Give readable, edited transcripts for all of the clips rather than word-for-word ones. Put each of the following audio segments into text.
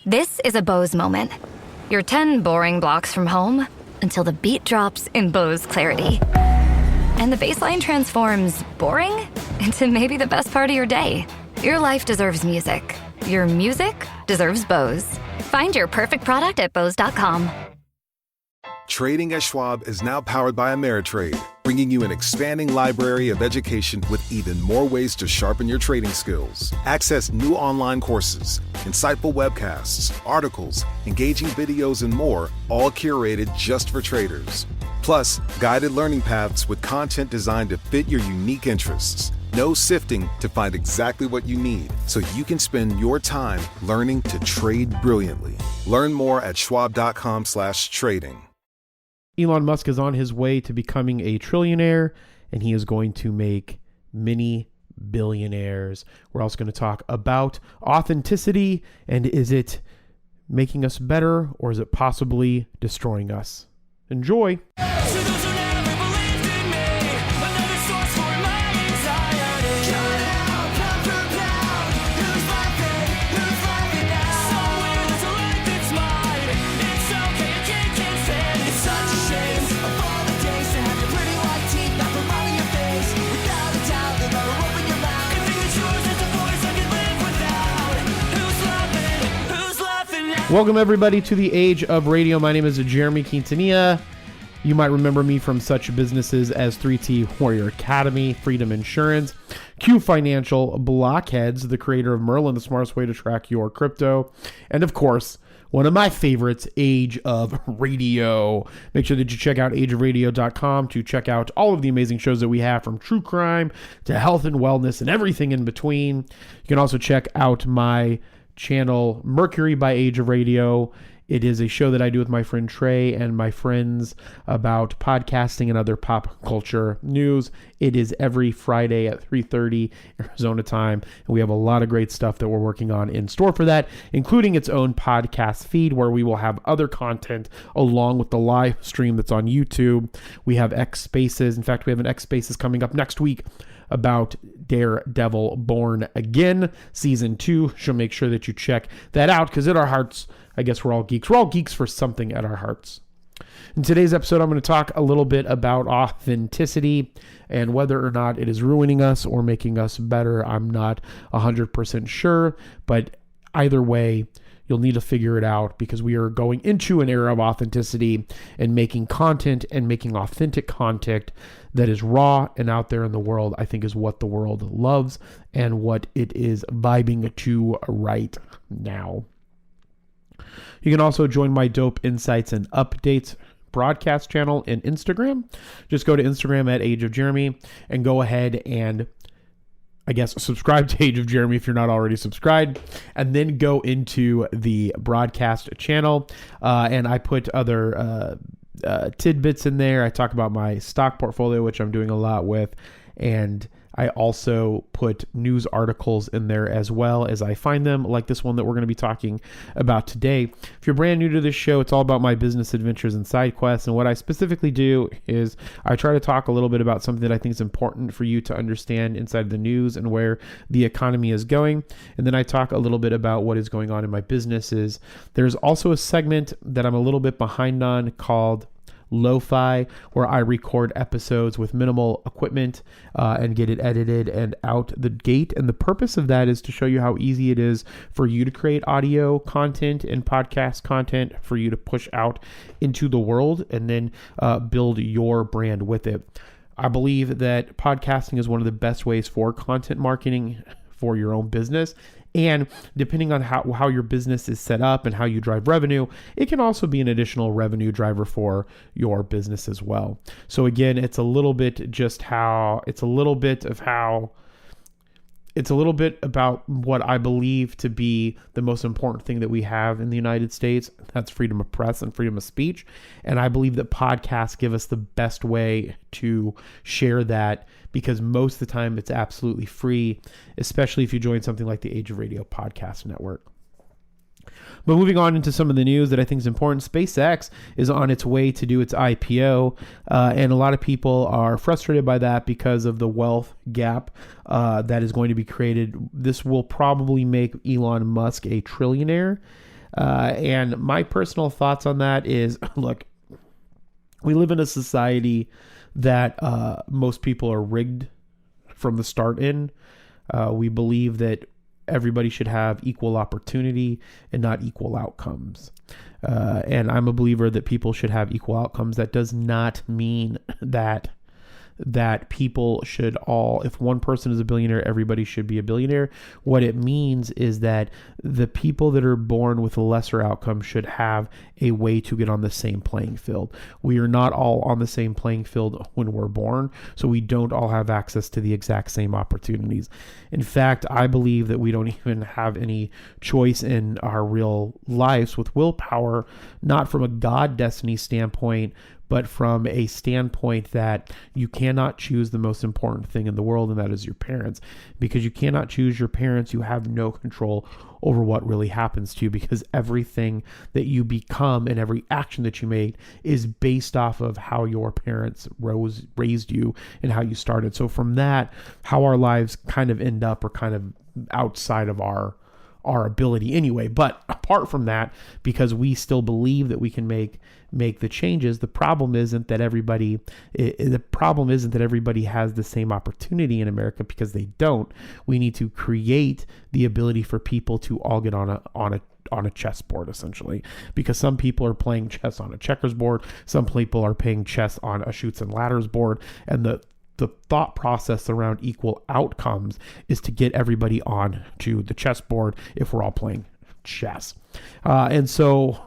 This is a Bose moment. You're 10 boring blocks from home until the beat drops in Bose clarity. And the bass line transforms boring into maybe the best part of your day. Your life deserves music. Your music deserves Bose. Find your perfect product at Bose.com. Trading at Schwab is now powered by Ameritrade, bringing you an expanding library of education with even more ways to sharpen your trading skills. Access new online courses, insightful webcasts, articles, engaging videos, and more, all curated just for traders. Plus, guided learning paths with content designed to fit your unique interests. No sifting to find exactly what you need, so you can spend your time learning to trade brilliantly. Learn more at schwab.com/trading. Elon Musk is on his way to becoming a trillionaire, and he is going to make many billionaires. We're also going to talk about authenticity, and is it making us better, or is it possibly destroying us? Enjoy. Welcome, everybody, to the Age of Radio. My name is Jeremy Quintanilla. You might remember me from such businesses as 3T Warrior Academy, Freedom Insurance, Q Financial, Blockheads, the creator of Merlin, the smartest way to track your crypto, and, of course, one of my favorites, Age of Radio. Make sure that you check out ageofradio.com to check out all of the amazing shows that we have, from true crime to health and wellness and everything in between. You can also check out my channel, Mercury by Age of Radio. It is a show that I do with my friend Trey and my friends about podcasting and other pop culture news. It is every Friday at 3:30 Arizona time, and we have a lot of great stuff that we're working on in store for that, including its own podcast feed where we will have other content along with the live stream that's on YouTube. We have X Spaces. In fact, we have an X Spaces coming up next week about Daredevil Born Again Season 2. So make sure that you check that out, because at our hearts, I guess we're all geeks. We're all geeks for something at our hearts. In today's episode, I'm going to talk a little bit about authenticity and whether or not it is ruining us or making us better. I'm not 100% sure, but either way, you'll need to figure it out, because we are going into an era of authenticity and making content, and making authentic content that is raw and out there in the world, I think, is what the world loves and what it is vibing to right now. You can also join my Dope Insights and Updates broadcast channel in Instagram. Just go to Instagram at Age of Jeremy and go ahead and, I guess, subscribe to Age of Jeremy if you're not already subscribed, and then go into the broadcast channel. And I put other tidbits in there. I talk about my stock portfolio, which I'm doing a lot with, and I also put news articles in there as well as I find them, like this one that we're going to be talking about today. If you're brand new to this show, it's all about my business adventures and side quests. And what I specifically do is I try to talk a little bit about something that I think is important for you to understand inside the news and where the economy is going. And then I talk a little bit about what is going on in my businesses. There's also a segment that I'm a little bit behind on called Lo-Fi, where I record episodes with minimal equipment and get it edited and out the gate. And the purpose of that is to show you how easy it is for you to create audio content and podcast content for you to push out into the world and then build your brand with it. I believe that podcasting is one of the best ways for content marketing for your own business. And depending on how your business is set up and how you drive revenue, it can also be an additional revenue driver for your business as well. So again, it's a little bit about what I believe to be the most important thing that we have in the United States. That's freedom of press and freedom of speech. And I believe that podcasts give us the best way to share that, because most of the time it's absolutely free, especially if you join something like the Age of Radio Podcast Network. But moving on into some of the news that I think is important, SpaceX is on its way to do its IPO, and a lot of people are frustrated by that because of the wealth gap that is going to be created. This will probably make Elon Musk a trillionaire. And my personal thoughts on that is, look, we live in a society that most people are rigged from the start in. We believe that everybody should have equal opportunity and not equal outcomes. And I'm a believer that people should have equal outcomes. That does not mean that people should all, if one person is a billionaire, everybody should be a billionaire. What it means is that the people that are born with a lesser outcome should have a way to get on the same playing field. We are not all on the same playing field when we're born, so we don't all have access to the exact same opportunities. In fact, I believe that we don't even have any choice in our real lives with willpower, not from a God destiny standpoint, but from a standpoint that you cannot choose the most important thing in the world, and that is your parents. Because you cannot choose your parents, you have no control over what really happens to you, because everything that you become and every action that you make is based off of how your parents raised you and how you started. So from that, how our lives kind of end up are kind of outside of our ability anyway. But apart from that, because we still believe that we can make the changes, the problem isn't that everybody has the same opportunity in America, because they don't. We need to create the ability for people to all get on a chessboard, essentially, because some people are playing chess on a checkers board, some people are playing chess on a chutes and ladders board, and the thought process around equal outcomes is to get everybody on to the chessboard if we're all playing chess. And so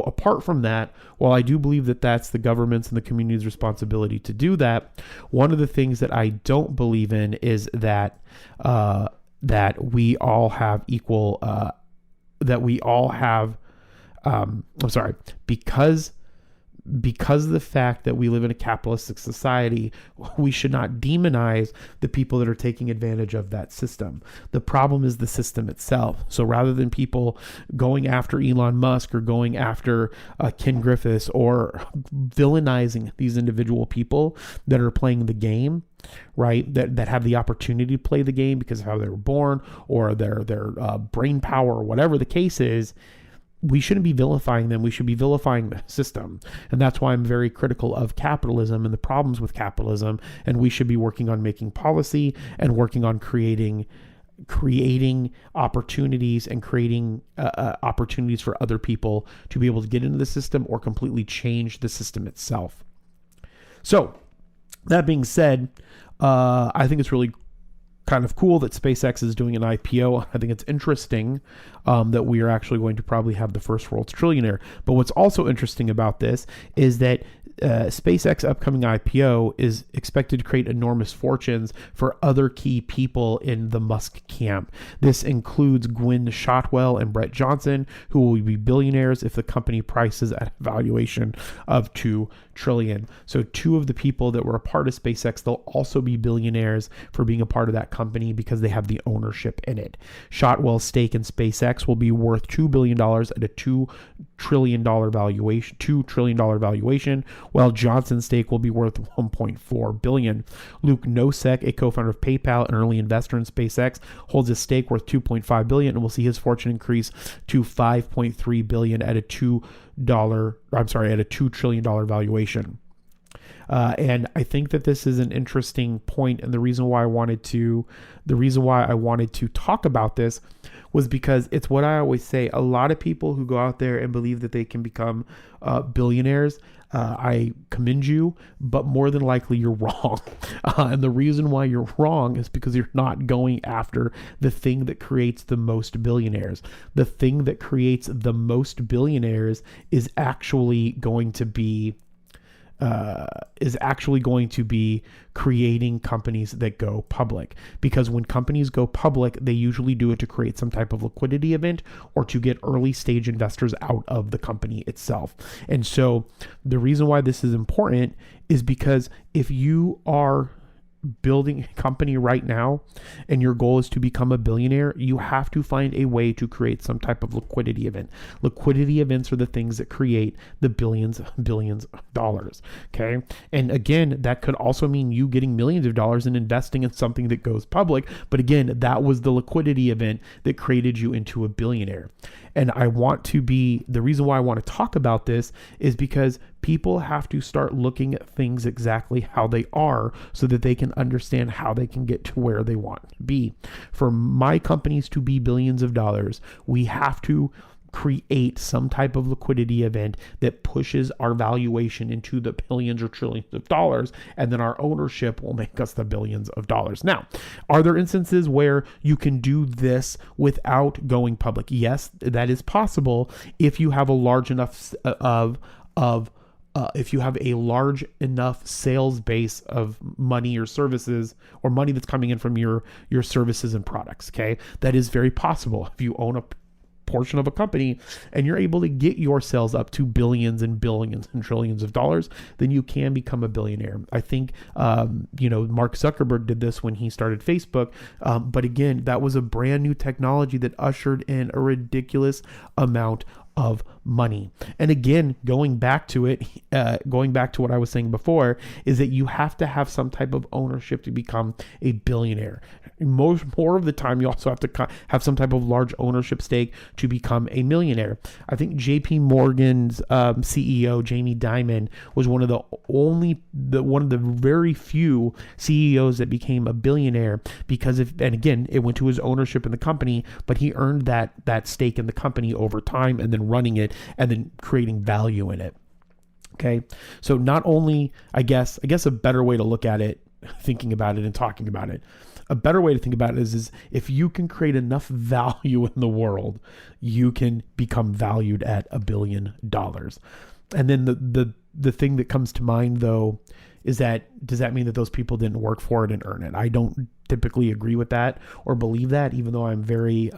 apart from that, while I do believe that that's the government's and the community's responsibility to do that, one of the things that I don't believe in is that we all have equal, because of the fact that we live in a capitalistic society, we should not demonize the people that are taking advantage of that system. The problem is the system itself. So rather than people going after Elon Musk or going after Ken Griffiths or villainizing these individual people that are playing the game, right, that have the opportunity to play the game because of how they were born or their brain power or whatever the case is, we shouldn't be vilifying them. We should be vilifying the system. And that's why I'm very critical of capitalism and the problems with capitalism. And we should be working on making policy and working on creating opportunities and creating opportunities for other people to be able to get into the system or completely change the system itself. So that being said, I think it's really kind of cool that SpaceX is doing an IPO. I think it's interesting that we are actually going to probably have the first world's trillionaire. But what's also interesting about this is that SpaceX upcoming IPO is expected to create enormous fortunes for other key people in the Musk camp. This includes Gwynn, Shotwell, and Bret Johnsen, who will be billionaires if the company prices at a valuation of $2 trillion. So two of the people that were a part of SpaceX, they'll also be billionaires for being a part of that company because they have the ownership in it. Shotwell's stake in SpaceX will be worth $2 billion at a $2 trillion valuation, while Johnson's stake will be worth $1.4 billion. Luke Nosek, a co-founder of PayPal and early investor in SpaceX, holds a stake worth $2.5 billion and will see his fortune increase to $5.3 billion at a $2 trillion valuation. And I think that this is an interesting point, and the reason why I wanted to talk about this was because it's what I always say. A lot of people who go out there and believe that they can become billionaires, I commend you, but more than likely you're wrong. And the reason why you're wrong is because you're not going after the thing that creates the most billionaires. The thing that creates the most billionaires is actually going to be creating companies that go public. Because when companies go public, they usually do it to create some type of liquidity event or to get early stage investors out of the company itself. And so the reason why this is important is because if you are building a company right now and your goal is to become a billionaire, you have to find a way to create some type of liquidity event. Liquidity events are the things that create the billions of dollars. Okay. And again, that could also mean you getting millions of dollars and investing in something that goes public. But again, that was the liquidity event that created you into a billionaire. And the reason why I want to talk about this is because people have to start looking at things exactly how they are so that they can understand how they can get to where they want to be. For my companies to be billions of dollars, we have to create some type of liquidity event that pushes our valuation into the billions or trillions of dollars, and then our ownership will make us the billions of dollars. Now, are there instances where you can do this without going public? Yes, that is possible if you have a large enough if you have a large enough sales base of money or services, or money that's coming in from your services and products. Okay, that is very possible if you own a portion of a company and you're able to get your sales up to billions and billions and trillions of dollars, then you can become a billionaire. I think, Mark Zuckerberg did this when he started Facebook. But again, that was a brand new technology that ushered in a ridiculous amount of money. And again, going back to what I was saying before, is that you have to have some type of ownership to become a billionaire. More of the time, you also have to have some type of large ownership stake to become a millionaire. I think JP Morgan's CEO, Jamie Dimon, was one of the very few CEOs that became a billionaire because and again, it went to his ownership in the company, but he earned that stake in the company over time and then running it and then creating value in it. Okay. So not only, I guess a better way to look at it, thinking about it and talking about it, a better way to think about it is if you can create enough value in the world, you can become valued at $1 billion. And then the thing that comes to mind though, is that, does that mean that those people didn't work for it and earn it? I don't typically agree with that or believe that, even though I'm very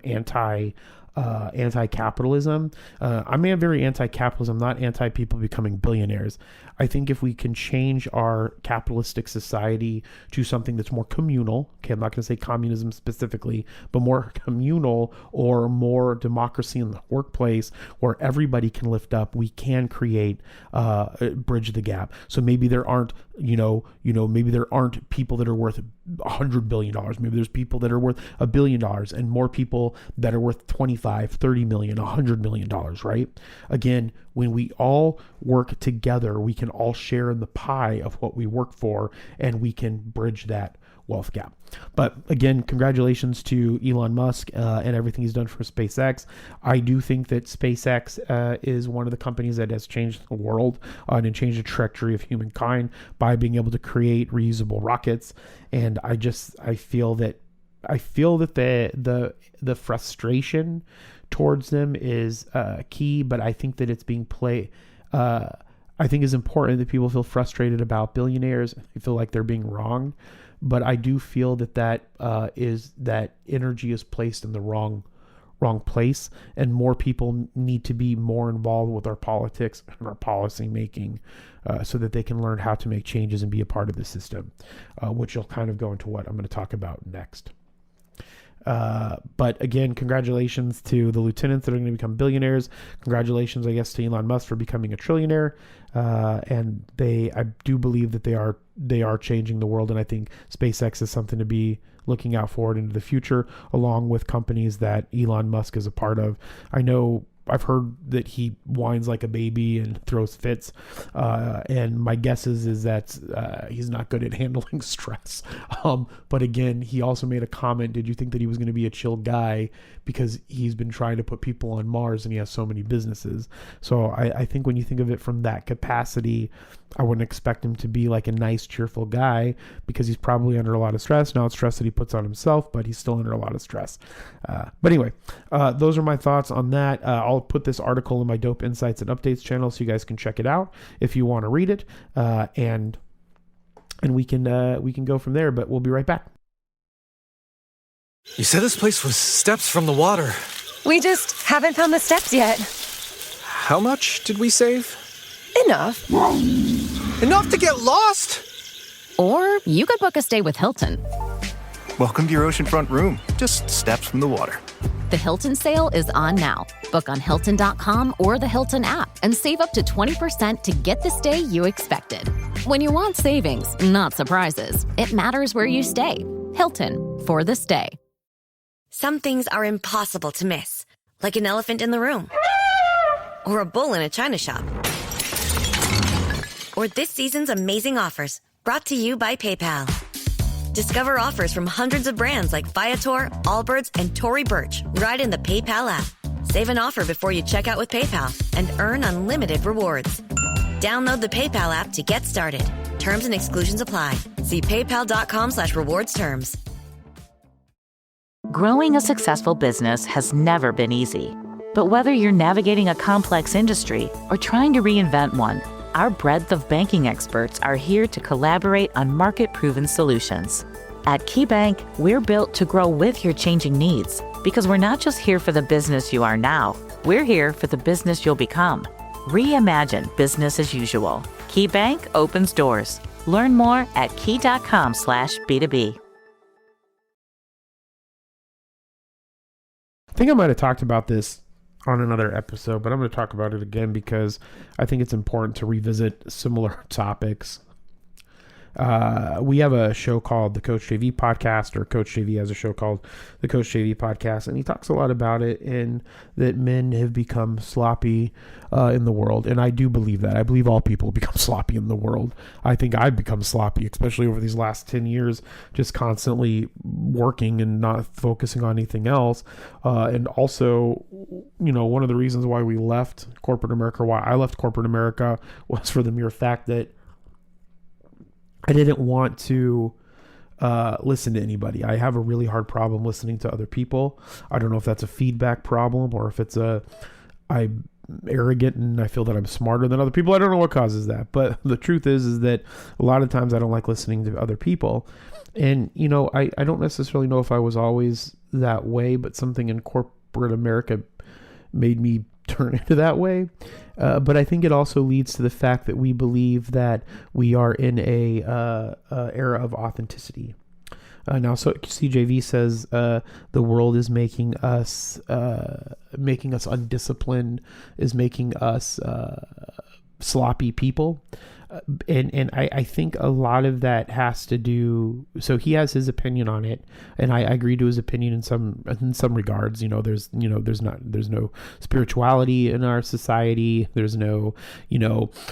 anti-capitalism. I'm very anti-capitalism, not anti-people becoming billionaires. I think if we can change our capitalistic society to something that's more communal, okay, I'm not going to say communism specifically, but more communal or more democracy in the workplace where everybody can lift up, we can create, bridge the gap. So maybe there aren't, maybe there aren't people that are worth $100 billion. Maybe there's people that are worth $1 billion and more people that are worth 25, 30 million, $100 million, right? Again, when we all work together, we can all share in the pie of what we work for and we can bridge that wealth gap. But again, congratulations to Elon Musk and everything he's done for SpaceX. I do think that SpaceX is one of the companies that has changed the world and changed the trajectory of humankind by being able to create reusable rockets. And I feel that the frustration towards them is key, but I think that it's being I think it's important that people feel frustrated about billionaires. They feel like they're being wronged. But I do feel that energy is placed in the wrong place, and more people need to be more involved with our politics and our policy making, so that they can learn how to make changes and be a part of the system, which will kind of go into what I'm going to talk about next. But again, congratulations to the lieutenants that are going to become billionaires. Congratulations, I guess, to Elon Musk for becoming a trillionaire. And I do believe that they are changing the world. And I think SpaceX is something to be looking out forward into the future, along with companies that Elon Musk is a part of. I've heard that he whines like a baby and throws fits. And my guess is that he's not good at handling stress. But again, he also made a comment. Did you think that he was going to be a chill guy? Because he's been trying to put people on Mars and he has so many businesses. So I think when you think of it from that capacity, I wouldn't expect him to be like a nice, cheerful guy, because he's probably under a lot of stress. Now it's stress that he puts on himself, but he's still under a lot of stress. But anyway, those are my thoughts on that. I'll put this article in my Dope Insights and Updates channel so you guys can check it out if you want to read it. And we can go from there, but we'll be right back. You said this place was steps from the water. We just haven't found the steps yet. How much did we save? Enough. Enough to get lost? Or you could book a stay with Hilton. Welcome to your oceanfront room, just steps from the water. The Hilton sale is on now. Book on Hilton.com or the Hilton app and save up to 20% to get the stay you expected. When you want savings, not surprises, it matters where you stay. Hilton, for the stay. Some things are impossible to miss, like an elephant in the room, or a bull in a china shop, or this season's amazing offers, brought to you by PayPal. Discover offers from hundreds of brands like Viator, Allbirds, and Tory Burch right in the PayPal app. Save an offer before you check out with PayPal and earn unlimited rewards. Download the PayPal app to get started. Terms and exclusions apply. See paypal.com/rewards terms. Growing a successful business has never been easy. But whether you're navigating a complex industry or trying to reinvent one, our breadth of banking experts are here to collaborate on market-proven solutions. At KeyBank, we're built to grow with your changing needs because we're not just here for the business you are now, we're here for the business you'll become. Reimagine business as usual. KeyBank opens doors. Learn more at key.com/B2B. I think I might have talked about this on another episode, but I'm going to talk about it again because I think it's important to revisit similar topics. We have a show called the Coach JV Podcast, or Coach JV has a show called the Coach JV Podcast, and he talks a lot about it, and that men have become sloppy in the world, and I do believe that. I believe all people become sloppy in the world. I think I've become sloppy, especially over these last 10 years, just constantly working and not focusing on anything else. And also, you know, one of the reasons why we left corporate America, why I left corporate America, was for the mere fact that I didn't want to listen to anybody. I have a really hard problem listening to other people. I don't know if that's a feedback problem or if it's I'm arrogant and I feel that I'm smarter than other people. I don't know what causes that. But the truth is that a lot of times I don't like listening to other people. And, you know, I don't necessarily know if I was always that way, but something in corporate America made me turn into that way. But I think it also leads to the fact that we believe that we are in a era of authenticity. Now, so CJV says the world is making us undisciplined, is making us sloppy people. And I think a lot of that has to do, so he has his opinion on it, and I agree to his opinion in some regards. There's no spirituality in our society. There's no,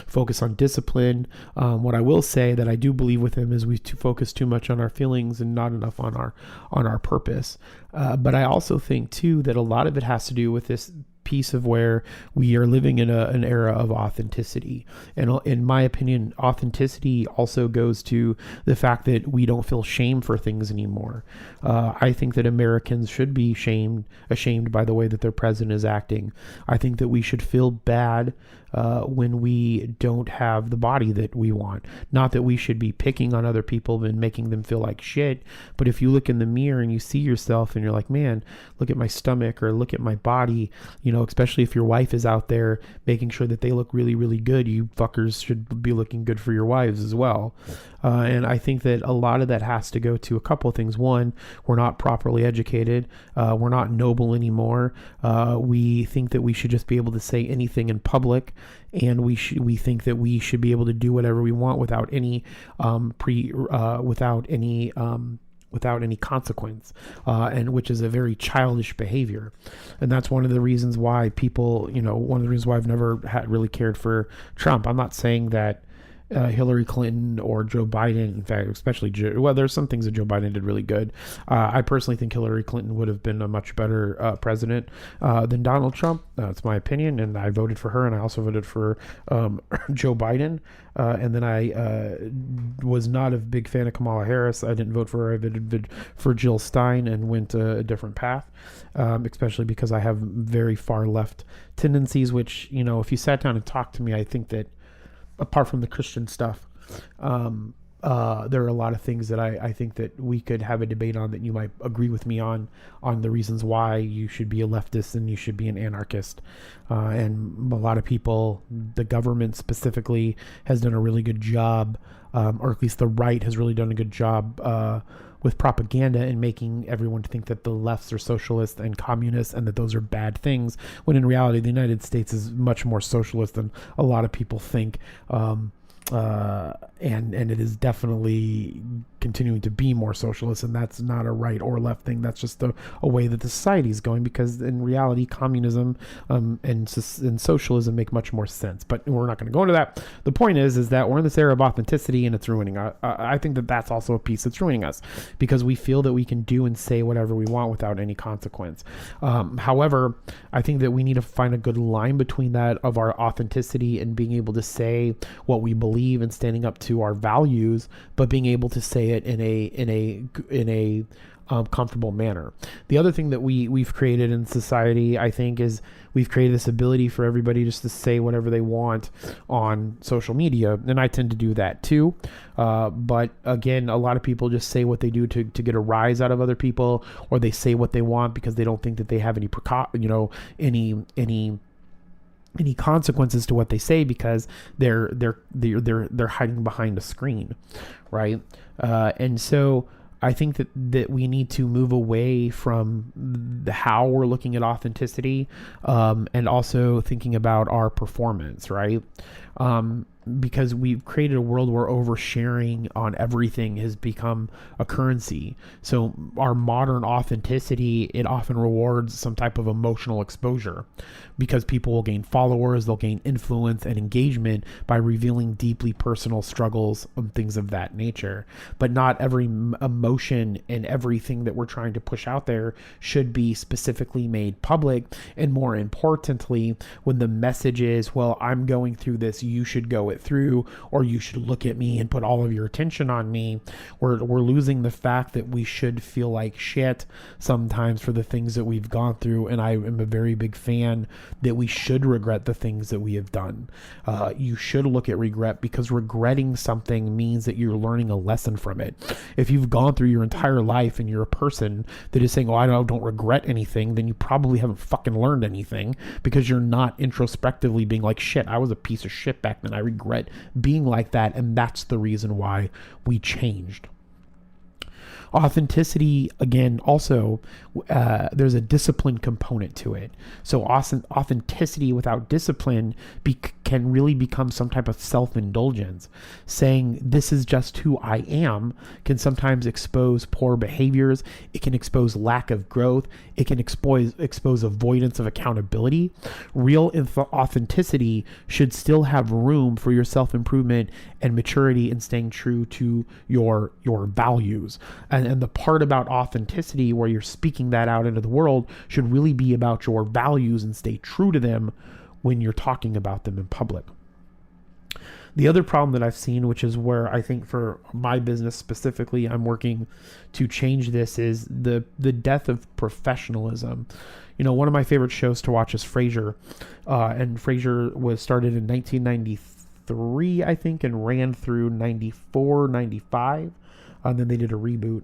focus on discipline. What I will say that I do believe with him is we focus too much on our feelings and not enough on our purpose. But I also think too that a lot of it has to do with this piece of where we are living in an era of authenticity. And in my opinion, authenticity also goes to the fact that we don't feel shame for things anymore. I think that Americans should be ashamed by the way that their president is acting. I think that we should feel bad when we don't have the body that we want. Not that we should be picking on other people and making them feel like shit, but if you look in the mirror and you see yourself and you're like, man, look at my stomach or look at my body, especially if your wife is out there making sure that they look really, really good, you fuckers should be looking good for your wives as well. And I think that a lot of that has to go to a couple of things. One, we're not properly educated. We're not noble anymore. We think that we should just be able to say anything in public, and we think that we should be able to do whatever we want without any without any consequence, and which is a very childish behavior. And that's one of the reasons why people, one of the reasons why I've never really cared for Trump. I'm not saying that Hillary Clinton or Joe Biden, in fact, especially there's some things that Joe Biden did really good. I personally think Hillary Clinton would have been a much better president than Donald Trump. That's my opinion, and I voted for her, and I also voted for Joe Biden. And then I was not a big fan of Kamala Harris. I didn't vote for her. I voted for Jill Stein and went a different path, especially because I have very far left tendencies, which, if you sat down and talked to me, I think that apart from the Christian stuff, there are a lot of things that I think that we could have a debate on that you might agree with me on the reasons why you should be a leftist and you should be an anarchist. And a lot of people, the government specifically, has done a really good job, or at least the right has really done a good job with propaganda and making everyone think that the lefts are socialist and communist and that those are bad things, when in reality the United States is much more socialist than a lot of people think. And it is definitely continuing to be more socialist, and that's not a right or left thing. That's just a way that the society is going, because in reality communism and socialism make much more sense, but we're not going to go into that. The point is that we're in this era of authenticity, and it's ruining us. I think that that's also a piece that's ruining us, because we feel that we can do and say whatever we want without any consequence. However, I think that we need to find a good line between that of our authenticity and being able to say what we believe and standing up to our values, but being able to say it in a comfortable manner. The other thing that we've created in society, I think, is we've created this ability for everybody just to say whatever they want on social media, and I tend to do that too. But again, a lot of people just say what they do to get a rise out of other people, or they say what they want because they don't think that they have any consequences to what they say, because they're hiding behind a screen, right? And so I think that we need to move away from how we're looking at authenticity, and also thinking about our performance, right? Because we've created a world where oversharing on everything has become a currency. So our modern authenticity, it often rewards some type of emotional exposure, because people will gain followers, they'll gain influence and engagement by revealing deeply personal struggles and things of that nature. But not every emotion and everything that we're trying to push out there should be specifically made public. And more importantly, when the message is, well, I'm going through this, you should go it through, or you should look at me and put all of your attention on me, we're losing the fact that we should feel like shit sometimes for the things that we've gone through. And I am a very big fan that we should regret the things that we have done. You should look at regret, because regretting something means that you're learning a lesson from it. If you've gone through your entire life and you're a person that is saying, oh, I don't regret anything, then you probably haven't fucking learned anything, because you're not introspectively being like, shit, I was a piece of shit back then, I regret being like that, and that's the reason why we changed. Authenticity, again, also, there's a discipline component to it. So authenticity without discipline can really become some type of self-indulgence. Saying this is just who I am can sometimes expose poor behaviors. It can expose lack of growth. It can expose avoidance of accountability. Real authenticity should still have room for your self-improvement and maturity and staying true to your values. And the part about authenticity where you're speaking that out into the world should really be about your values and stay true to them when you're talking about them in public. The other problem that I've seen, which is where I think for my business specifically, I'm working to change this, is the death of professionalism. You know, one of my favorite shows to watch is Frasier, and Frasier was started in 1993, I think, and ran through 94, 95. And then they did a reboot.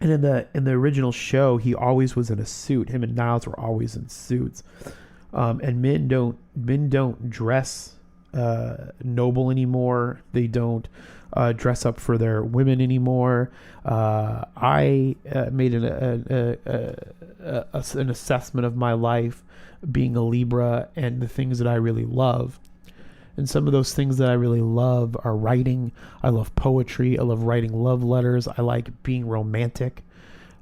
And in the original show, he always was in a suit. Him and Niles were always in suits. And men don't dress noble anymore. They don't dress up for their women anymore. I made an assessment of my life being a Libra and the things that I really love. And some of those things that I really love are writing. I love poetry. I love writing love letters. I like being romantic.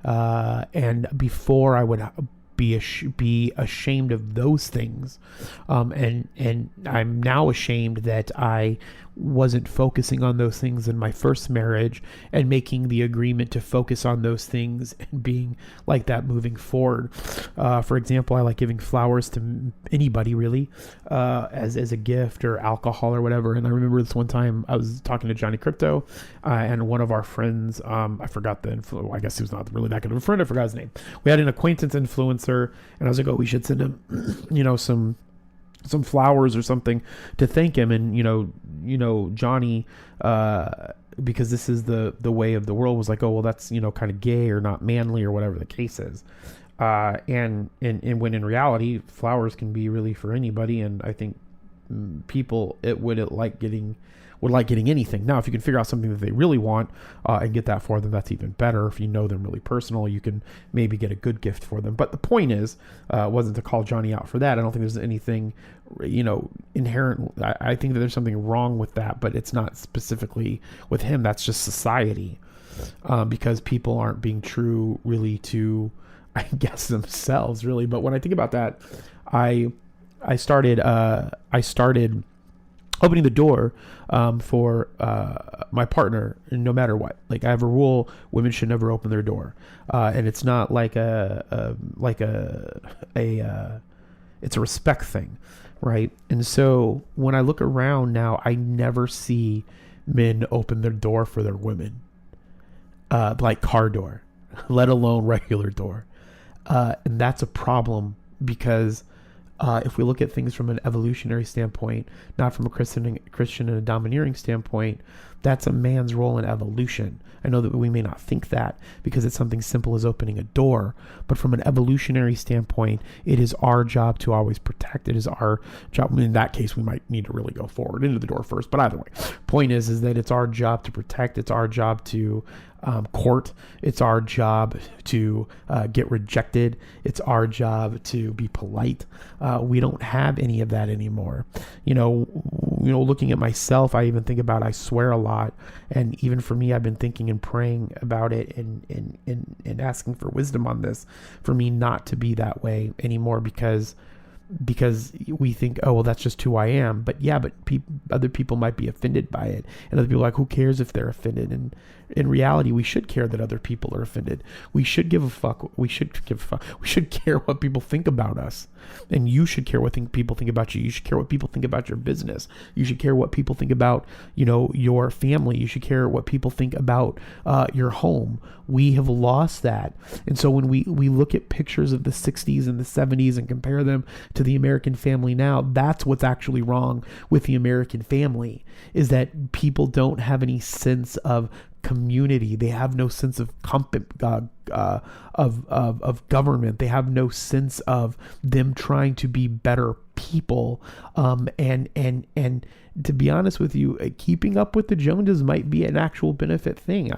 And before I would be ashamed of those things. And I'm now ashamed that I wasn't focusing on those things in my first marriage and making the agreement to focus on those things and being like that moving forward. For example, I like giving flowers to anybody really, as a gift or alcohol or whatever. And I remember this one time I was talking to Johnny Crypto, and one of our friends, I forgot I guess he was not really that good of a friend. I forgot his name. We had an acquaintance influencer, and I was like, oh, we should send him, some some flowers or something to thank him. And, Johnny, because this is the way of the world, was like, oh, well, that's, kind of gay or not manly or whatever the case is. And when in reality, flowers can be really for anybody. And I think people would like getting anything. Now, if you can figure out something that they really want and get that for them, that's even better. If you know them really personal, you can maybe get a good gift for them. But the point is, wasn't to call Johnny out for that. I don't think there's anything, inherent. I think that there's something wrong with that, but it's not specifically with him. That's just society, because people aren't being true really to, I guess, themselves really. But when I think about that, I started opening the door for my partner, no matter what. Like, I have a rule: women should never open their door, and it's not like it's a respect thing, right? And so when I look around now, I never see men open their door for their women, like car door, let alone regular door, and that's a problem because. If we look at things from an evolutionary standpoint, not from a Christian and a domineering standpoint, that's a man's role in evolution. I know that we may not think that because it's something simple as opening a door, but from an evolutionary standpoint, it is our job to always protect. It is our job. In that case, we might need to really go forward into the door first, but either way, point is that it's our job to protect. It's our job to court. It's our job to get rejected. It's our job to be polite. We don't have any of that anymore. Looking at myself, I even think about, I swear a lot. And even for me, I've been thinking and praying about it and asking for wisdom on this, for me not to be that way anymore, because we think, oh, well, that's just who I am. But other people might be offended by it. And other people are like, who cares if they're offended? And in reality, we should care that other people are offended. We should give a fuck. We should care what people think about us. And you should care what people think about you. You should care what people think about your business. You should care what people think about, your family. You should care what people think about your home. We have lost that. And so when we look at pictures of the 60s and the 70s and compare them to the American family now, that's what's actually wrong with the American family, is that people don't have any sense of community. They have no sense of government. They have no sense of them trying to be better people. And to be honest with you, keeping up with the Joneses might be an actual benefit thing.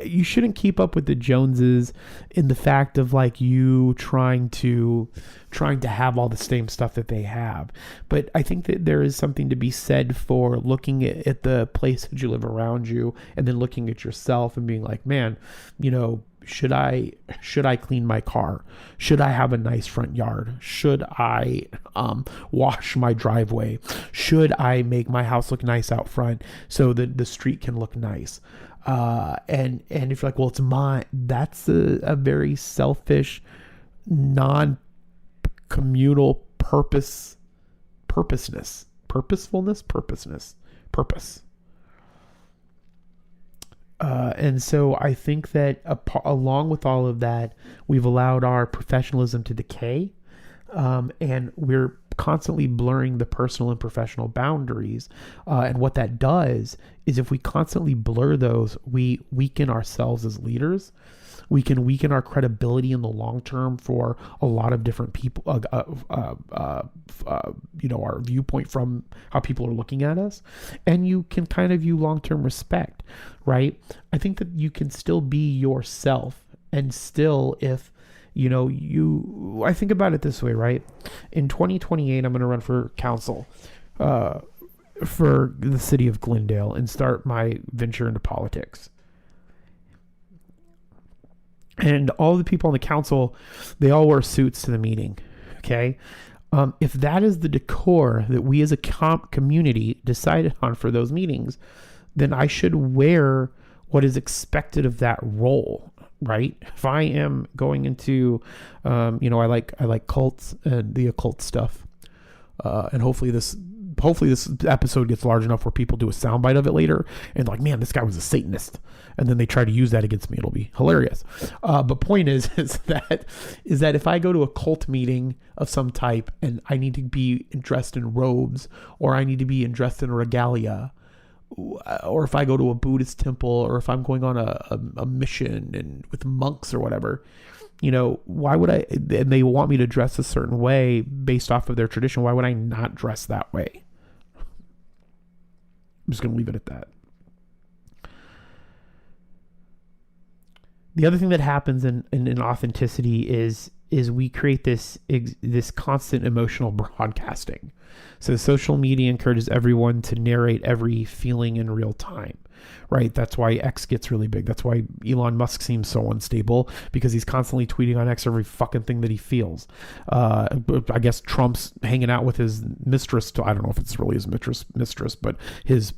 You shouldn't keep up with the Joneses in the fact of like you trying to have all the same stuff that they have. But I think that there is something to be said for looking at the place that you live around you and then looking at yourself and being like, man, should I clean my car? Should I have a nice front yard? Should I wash my driveway? Should I make my house look nice out front so that the street can look nice? And if you're like, well, it's mine, that's a very selfish, non-communal purpose. And so I think that along with all of that, we've allowed our professionalism to decay, and we're constantly blurring the personal and professional boundaries. And what that does is, if we constantly blur those, we weaken ourselves as leaders. We can weaken our credibility in the long term for a lot of different people, our viewpoint from how people are looking at us. And you can kind of view long-term respect, right? I think that you can still be yourself, and still, if I think about it this way, right? In 2028, I'm going to run for council for the city of Glendale and start my venture into politics. And all the people on the council, they all wear suits to the meeting, okay? If that is the decor that we as a community decided on for those meetings, then I should wear what is expected of that role, right? If I am going into, I like cults and the occult stuff, and hopefully this hopefully this episode gets large enough where people do a soundbite of it later and like, man, this guy was a Satanist. And then they try to use that against me. It'll be hilarious. But point is that if I go to a cult meeting of some type and I need to be dressed in robes, or I need to be dressed in regalia, or if I go to a Buddhist temple, or if I'm going on a mission and with monks or whatever, why would I, and they want me to dress a certain way based off of their tradition, why would I not dress that way? I'm just going to leave it at that. The other thing that happens in authenticity is we create this constant emotional broadcasting. So social media encourages everyone to narrate every feeling in real time, right? That's why X gets really big. That's why Elon Musk seems so unstable, because he's constantly tweeting on X every fucking thing that he feels. I guess Trump's hanging out with his mistress. I don't know if it's really his mistress, but his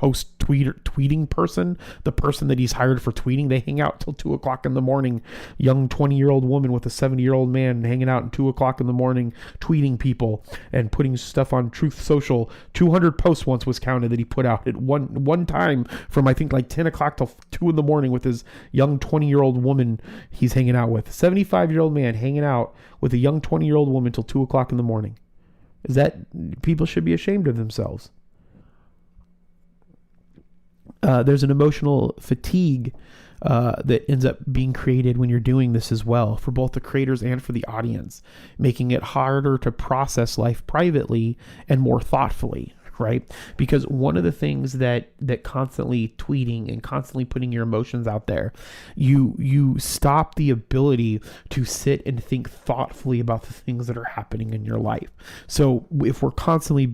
tweeting person, the person that he's hired for tweeting, they hang out till 2:00 in the morning. Young 20-year-old woman with a 70-year-old man hanging out at 2:00 in the morning, tweeting people and putting stuff on Truth Social. 200 posts once was counted that he put out at one time from I think like 10 o'clock till 2 in the morning with his young 20-year-old woman he's hanging out with. 75-year-old man hanging out with a young 20-year-old woman till 2:00 in the morning. Is that, people should be ashamed of themselves. There's an emotional fatigue that ends up being created when you're doing this as well, for both the creators and for the audience, making it harder to process life privately and more thoughtfully, right? Because one of the things that constantly tweeting and constantly putting your emotions out there, you stop the ability to sit and think thoughtfully about the things that are happening in your life. So if we're constantly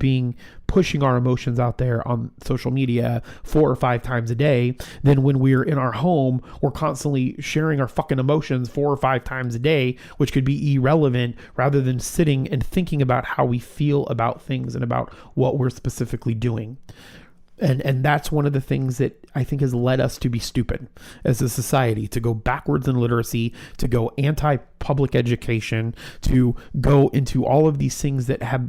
pushing our emotions out there on social media 4 or 5 times a day, then when we're in our home, we're constantly sharing our fucking emotions 4 or 5 times a day, which could be irrelevant, rather than sitting and thinking about how we feel about things and about what we're specifically doing. And that's one of the things that I think has led us to be stupid as a society, to go backwards in literacy, to go anti-public education, to go into all of these things that have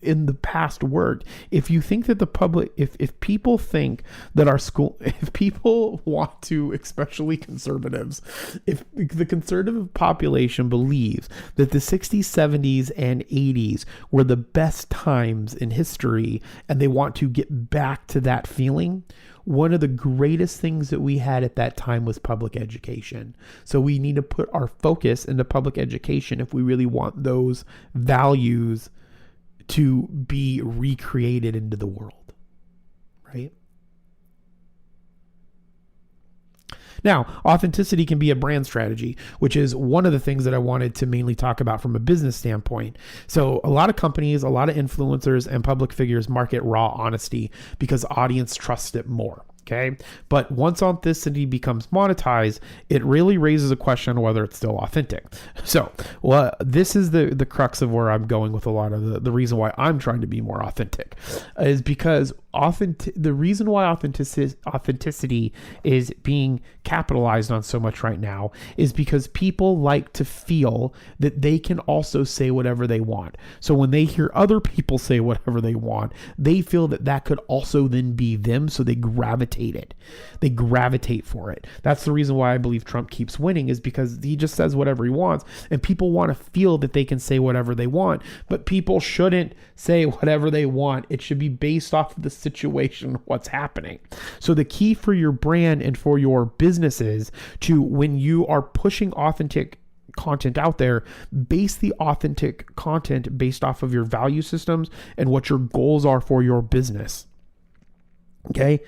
in the past worked. If you think that the public, if people think that our school, if people want to, especially conservatives, if the conservative population believes that the 60s, 70s, and 80s were the best times in history, and they want to get back to that feeling, one of the greatest things that we had at that time was public education. So we need to put our focus into public education if we really want those values to be recreated into the world, right? Now, authenticity can be a brand strategy, which is one of the things that I wanted to mainly talk about from a business standpoint. So a lot of companies, a lot of influencers and public figures market raw honesty because audience trusts it more. Okay. But once authenticity becomes monetized, it really raises a question on whether it's still authentic. So, this is the crux of where I'm going with a lot of the reason why I'm trying to be more authentic is because the reason why authenticity is being capitalized on so much right now is because people like to feel that they can also say whatever they want. So when they hear other people say whatever they want, they feel that could also then be them. So they gravitate for it. That's the reason why I believe Trump keeps winning, is because he just says whatever he wants, and people want to feel that they can say whatever they want. But people shouldn't say whatever they want. It should be based off of the situation, what's happening. So the key for your brand and for your business is to, when you are pushing authentic content out there, base the authentic content based off of your value systems and what your goals are for your business. Okay,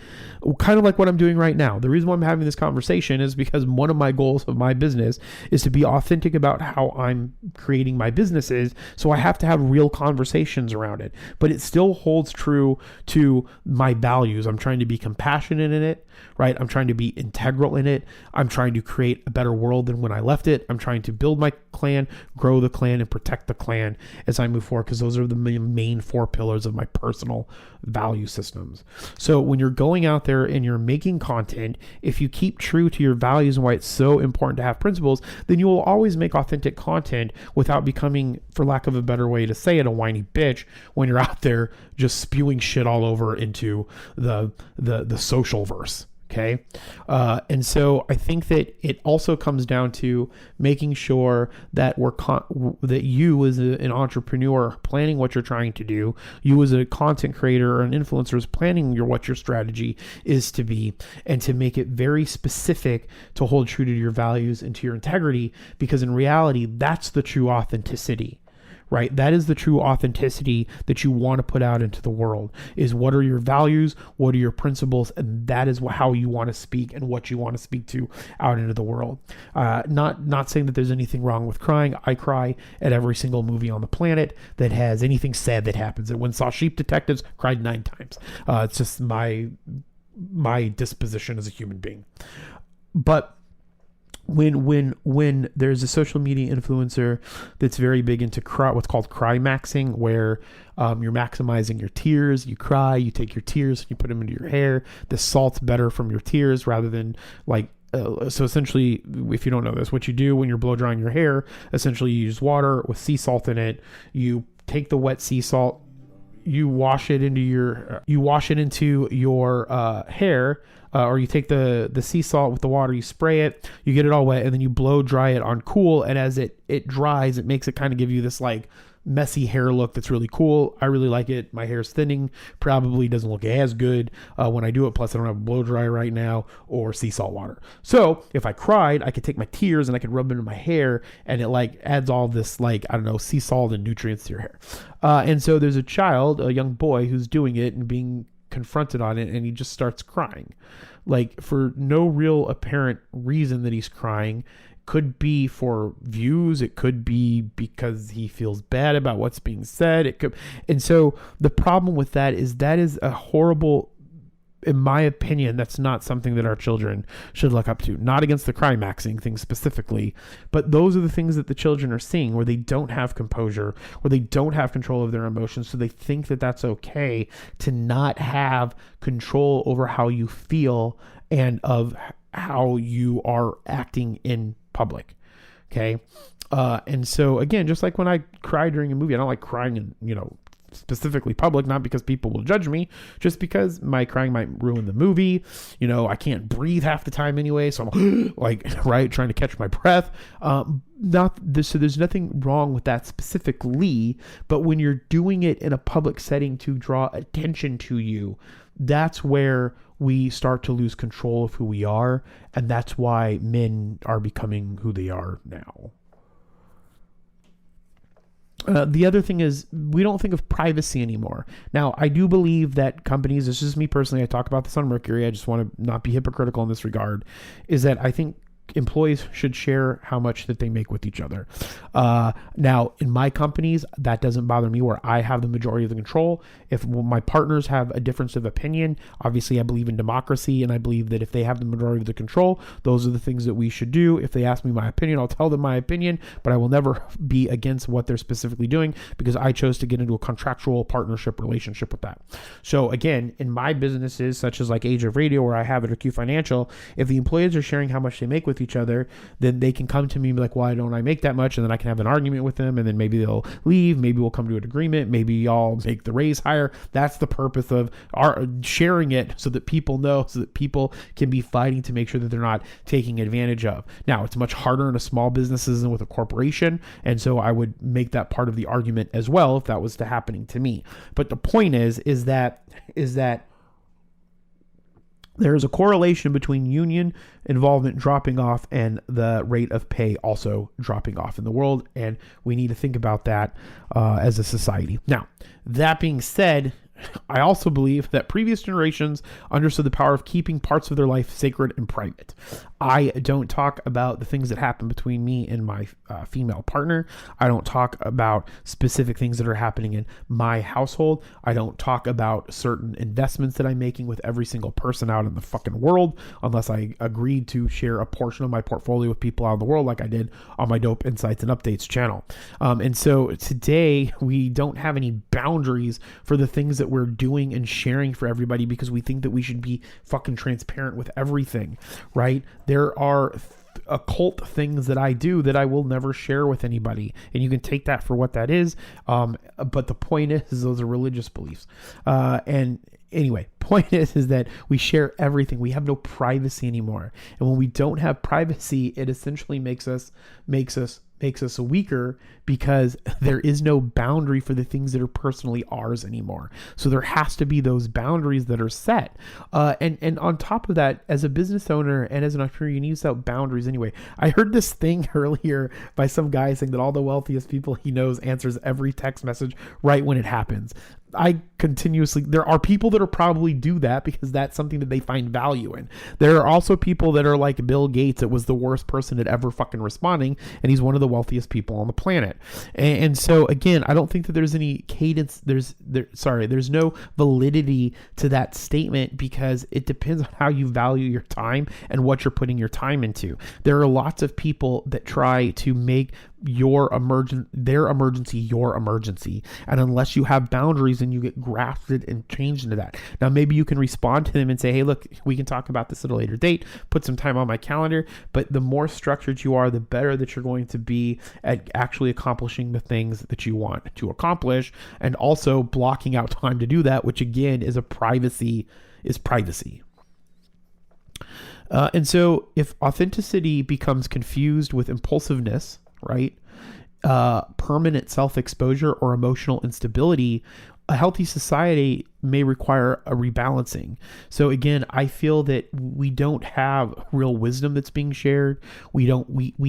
kind of like what I'm doing right now. The reason why I'm having this conversation is because one of my goals of my business is to be authentic about how I'm creating my businesses. So I have to have real conversations around it, but it still holds true to my values. I'm trying to be compassionate in it, right? I'm trying to be integral in it. I'm trying to create a better world than when I left it. I'm trying to build my clan, grow the clan, and protect the clan as I move forward, because those are the main 4 pillars of my personal value systems. So when you're going out there and you're making content, if you keep true to your values and why it's so important to have principles, then you will always make authentic content without becoming, for lack of a better way to say it, a whiny bitch when you're out there just spewing shit all over into the social verse. Okay. And so I think that it also comes down to making sure that that you as an entrepreneur planning what you're trying to do, you as a content creator or an influencer is planning what your strategy is to be, and to make it very specific to hold true to your values and to your integrity, because in reality, that's the true authenticity. Right? That is the true authenticity that you want to put out into the world, is what are your values, what are your principles, and that is how you want to speak and what you want to speak to out into the world. Not saying that there's anything wrong with crying. I cry at every single movie on the planet that has anything sad that happens. And when Saw Sheep Detectives, cried 9 times. It's just my disposition as a human being. But when there's a social media influencer that's very big into what's called cry maxing, where you're maximizing your tears, you cry, you take your tears and you put them into your hair. The salt's better from your tears rather than so essentially, if you don't know this, what you do when you're blow drying your hair, essentially you use water with sea salt in it. You take the wet sea salt, you wash it into your hair. Or you take the sea salt with the water, you spray it, you get it all wet, and then you blow dry it on cool. And as it dries, it makes it kind of give you this like messy hair look that's really cool. I really like it. My hair's thinning, probably doesn't look as good when I do it. Plus I don't have a blow dryer right now or sea salt water. So if I cried, I could take my tears and I could rub them into my hair, and it like adds all this like, I don't know, sea salt and nutrients to your hair. And so there's a young boy who's doing it and being confronted on it, and he just starts crying, like for no real apparent reason that he's crying. Could be for views, it could be because he feels bad about what's being said, and so the problem with that is a horrible, in my opinion, that's not something that our children should look up to. Not against the cry maxing thing specifically, but those are the things that the children are seeing, where they don't have composure, where they don't have control of their emotions. So they think that that's okay to not have control over how you feel and of how you are acting in public. Okay. And so again, just like when I cry during a movie, I don't like crying in, specifically public, not because people will judge me, just because my crying might ruin the movie. I can't breathe half the time anyway, so I'm like, right, trying to catch my breath. So there's nothing wrong with that specifically, but when you're doing it in a public setting to draw attention to you, that's where we start to lose control of who we are, and that's why men are becoming who they are now. The other thing is, we don't think of privacy anymore. Now, I do believe that companies, this is me personally, I talk about this on Mercury, I just want to not be hypocritical in this regard, is that I think employees should share how much that they make with each other. Now, in my companies, that doesn't bother me, where I have the majority of the control. If my partners have a difference of opinion, obviously I believe in democracy, and I believe that if they have the majority of the control, those are the things that we should do. If they ask me my opinion, I'll tell them my opinion, but I will never be against what they're specifically doing, because I chose to get into a contractual partnership relationship with that. So again, in my businesses, such as like Age of Radio, where I have it, or Q Financial, if the employees are sharing how much they make with each other, then they can come to me and be like, why don't I make that much? And then I can have an argument with them, and then maybe they'll leave, maybe we'll come to an agreement, maybe I'll make the raise higher. That's the purpose of our sharing it, so that people know, so that people can be fighting to make sure that they're not taking advantage of. Now, it's much harder in a small businesses than with a corporation, and so I would make that part of the argument as well if that was to happening to me. But the point is that there is a correlation between union involvement dropping off and the rate of pay also dropping off in the world, and we need to think about that as a society. Now, that being said, I also believe that previous generations understood the power of keeping parts of their life sacred and private. I don't talk about the things that happen between me and my female partner. I don't talk about specific things that are happening in my household. I don't talk about certain investments that I'm making with every single person out in the fucking world, unless I agreed to share a portion of my portfolio with people out in the world, like I did on my Dope Insights and Updates channel. And so today we don't have any boundaries for the things that we're doing and sharing for everybody, because we think that we should be fucking transparent with everything, right? There are occult things that I do that I will never share with anybody, and you can take that for what that is. But the point is those are religious beliefs. And anyway, point is that we share everything. We have no privacy anymore. And when we don't have privacy, it essentially makes us weaker, because there is no boundary for the things that are personally ours anymore. So there has to be those boundaries that are set. And on top of that, as a business owner and as an entrepreneur, you need to set boundaries anyway. I heard this thing earlier by some guy saying that all the wealthiest people he knows answers every text message right when it happens. There are people that are probably do that because that's something that they find value in. There are also people that are like Bill Gates, that was the worst person at ever fucking responding, and he's one of the wealthiest people on the planet. And so again, I don't think that there's any cadence. There's no validity to that statement, because it depends on how you value your time and what you're putting your time into. There are lots of people that try to make their emergency your emergency, and unless you have boundaries, then you get grafted and changed into that. Now maybe you can respond to them and say, hey, look, we can talk about this at a later date, put some time on my calendar. But the more structured you are, the better that you're going to be at actually accomplishing the things that you want to accomplish, and also blocking out time to do that, which again is privacy. And so if authenticity becomes confused with impulsiveness, right? Permanent self-exposure or emotional instability, a healthy society may require a rebalancing. So again, I feel that we don't have real wisdom that's being shared. We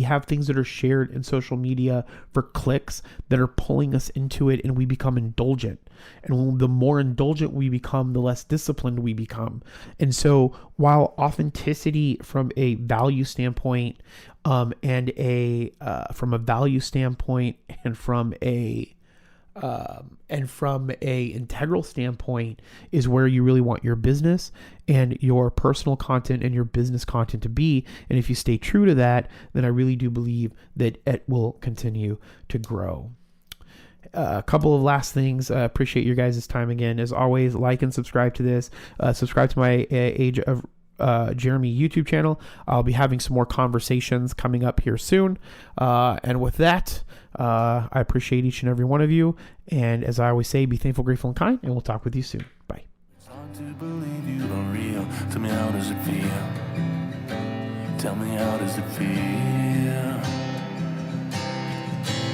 have things that are shared in social media for clicks that are pulling us into it, and we become indulgent. And the more indulgent we become, the less disciplined we become. And so while authenticity from a value standpoint, and from a integral standpoint is where you really want your business and your personal content and your business content to be. And if you stay true to that, then I really do believe that it will continue to grow. A couple of last things. Appreciate your guys' time again. As always, like and subscribe to this. Subscribe to my Age of Jeremy YouTube channel. I'll be having some more conversations coming up here soon. And with that, I appreciate each and every one of you. And as I always say, be thankful, grateful, and kind, and we'll talk with you soon. Bye. It's hard to believe you are real. Tell me, how does it feel? Tell me, how does it feel?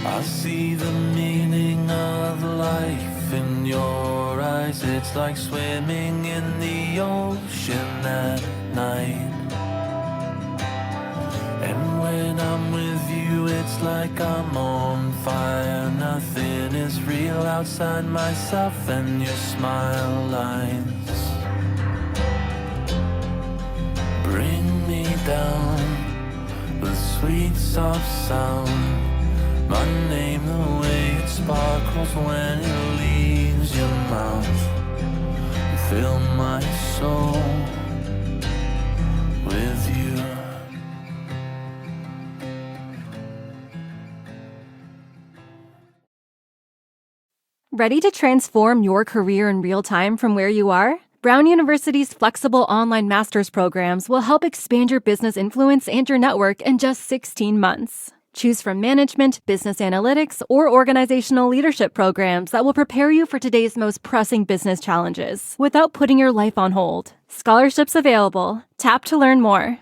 I see the meaning of life in your eyes. It's like swimming in the ocean at night. And when I'm with you, it's like I'm on fire. Nothing is real outside myself and your smile lines. Bring me down with sweet soft sound. My name, the way it sparkles when it leaves your mouth. Fill my soul with you. Ready to transform your career in real time from where you are? Brown University's flexible online master's programs will help expand your business influence and your network in just 16 months. Choose from management, business analytics, or organizational leadership programs that will prepare you for today's most pressing business challenges without putting your life on hold. Scholarships available. Tap to learn more.